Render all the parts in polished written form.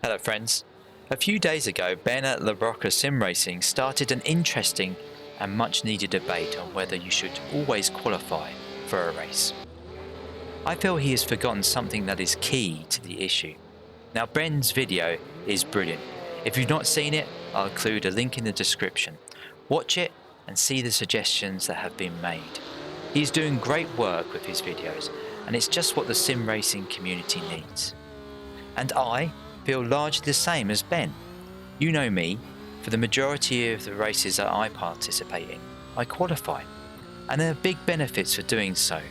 Hello friends. A few days ago, Ben at La Rocca Sim Racing started an interesting and much needed debate on whether you should always qualify for a race. I feel he has forgotten something that is key to the issue. Now Ben's video is brilliant. If you've not seen it, I'll include a link in the description. Watch it and see the suggestions that have been made. He's doing great work with his videos, and it's just what the sim racing community needs. And I feel largely the same as Ben. You know me, for the majority of the races that I participate in, I qualify. And there are big benefits for doing so.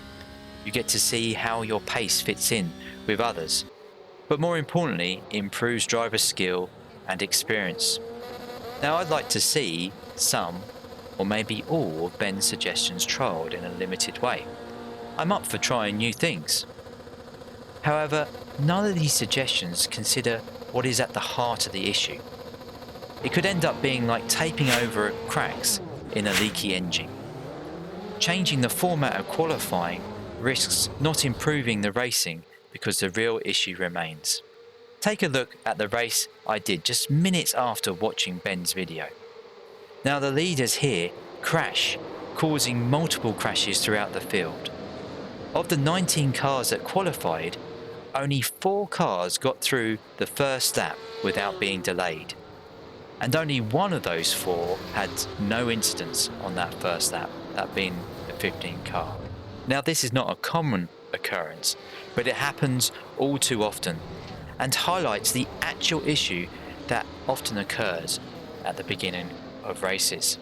You get to see how your pace fits in with others, but more importantly, it improves driver skill and experience. Now I'd like to see some, or maybe all, of Ben's suggestions trialled in a limited way. I'm up for trying new things. However, none of these suggestions consider what is at the heart of the issue. It could end up being like taping over cracks in a leaky engine. Changing the format of qualifying risks not improving the racing because the real issue remains. Take a look at the race I did just minutes after watching Ben's video. Now the leaders here crash, causing multiple crashes throughout the field. Of the 19 cars that qualified, only 4 cars got through the first lap without being delayed. And only one of those 4 had no incidents on that first lap, that being the 15 car. Now this is not a common occurrence, but it happens all too often and highlights the actual issue that often occurs at the beginning of races.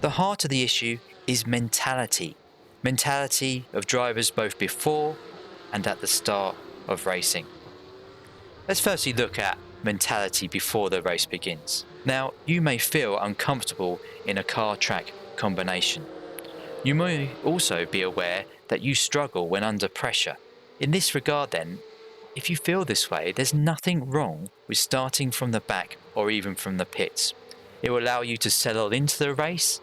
The heart of the issue is mentality. Mentality of drivers both before and at the start of racing. Let's firstly look at mentality before the race begins. Now, you may feel uncomfortable in a car-track combination. You may also be aware that you struggle when under pressure. In this regard then, if you feel this way, there's nothing wrong with starting from the back or even from the pits. It will allow you to settle into the race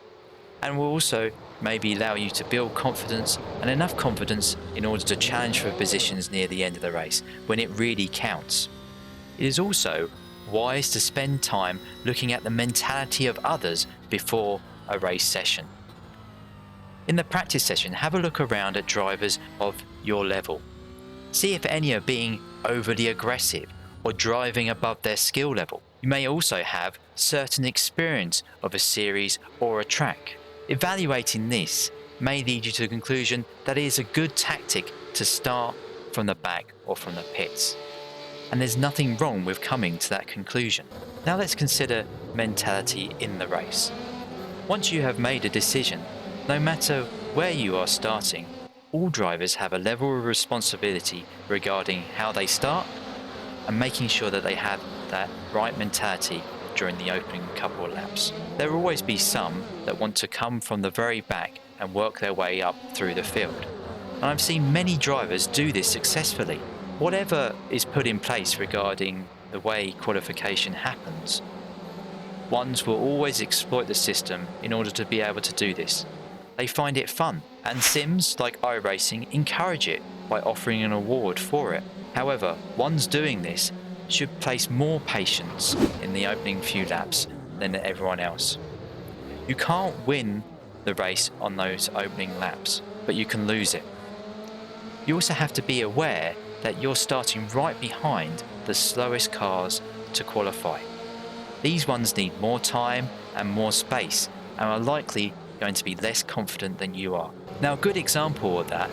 and will also maybe allow you to build confidence and enough confidence in order to challenge for positions near the end of the race when it really counts. It is also wise to spend time looking at the mentality of others before a race session. In the practice session, have a look around at drivers of your level. See if any are being overly aggressive or driving above their skill level. You may also have certain experience of a series or a track. Evaluating this may lead you to the conclusion that it is a good tactic to start from the back or from the pits. And there's nothing wrong with coming to that conclusion. Now let's consider mentality in the race. Once you have made a decision, no matter where you are starting, all drivers have a level of responsibility regarding how they start and making sure that they have that right mentality during the opening couple of laps. There will always be some that want to come from the very back and work their way up through the field. And I've seen many drivers do this successfully. Whatever is put in place regarding the way qualification happens, ones will always exploit the system in order to be able to do this. They find it fun, and sims like iracing encourage it by offering an award for it. However, ones doing this should place more patience in the opening few laps than everyone else. You can't win the race on those opening laps, but you can lose it. You also have to be aware that you're starting right behind the slowest cars to qualify. These ones need more time and more space and are likely going to be less confident than you are. Now a good example of that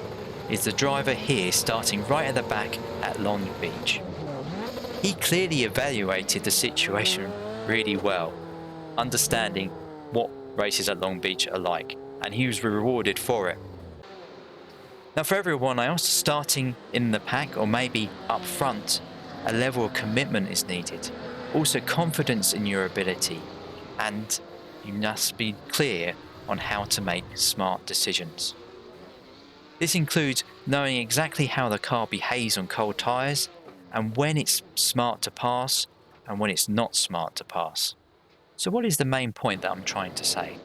is the driver here starting right at the back at Long Beach. He clearly evaluated the situation really well, understanding what races at Long Beach are like, and he was rewarded for it. Now for everyone else starting in the pack or maybe up front, a level of commitment is needed. Also confidence in your ability, and you must be clear on how to make smart decisions. This includes knowing exactly how the car behaves on cold tyres and when it's smart to pass and when it's not smart to pass. So what is the main point that I'm trying to say?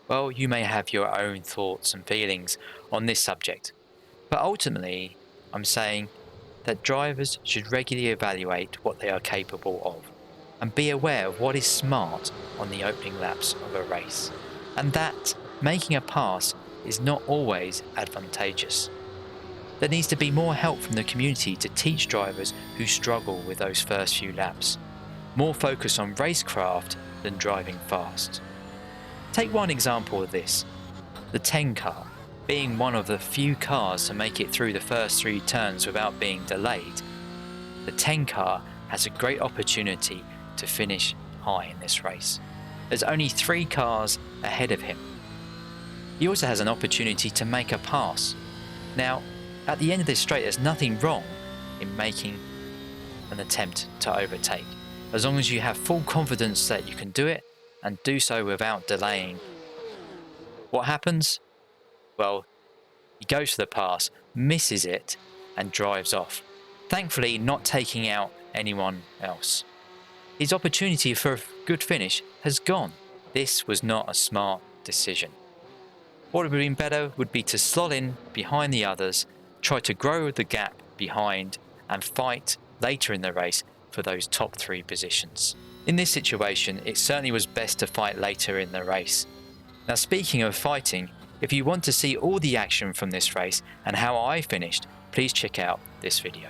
Well, you may have your own thoughts and feelings on this subject, but ultimately I'm saying that drivers should regularly evaluate what they are capable of and be aware of what is smart on the opening laps of a race, and that making a pass is not always advantageous. There needs to be more help from the community to teach drivers who struggle with those first few laps, more focus on racecraft than driving fast. Take one example of this, the 10 car. Being one of the few cars to make it through the first 3 turns without being delayed, the 10 car has a great opportunity to finish high in this race. There's only 3 cars ahead of him. He also has an opportunity to make a pass. Now, at the end of this straight, there's nothing wrong in making an attempt to overtake, as long as you have full confidence that you can do it and do so without delaying. What happens? Well, he goes for the pass, misses it, and drives off, thankfully not taking out anyone else. His opportunity for a good finish has gone. This was not a smart decision. What would have been better would be to slot in behind the others, try to grow the gap behind, and fight later in the race for those top 3 positions. In this situation, it certainly was best to fight later in the race. Now, speaking of fighting, if you want to see all the action from this race and how I finished, please check out this video.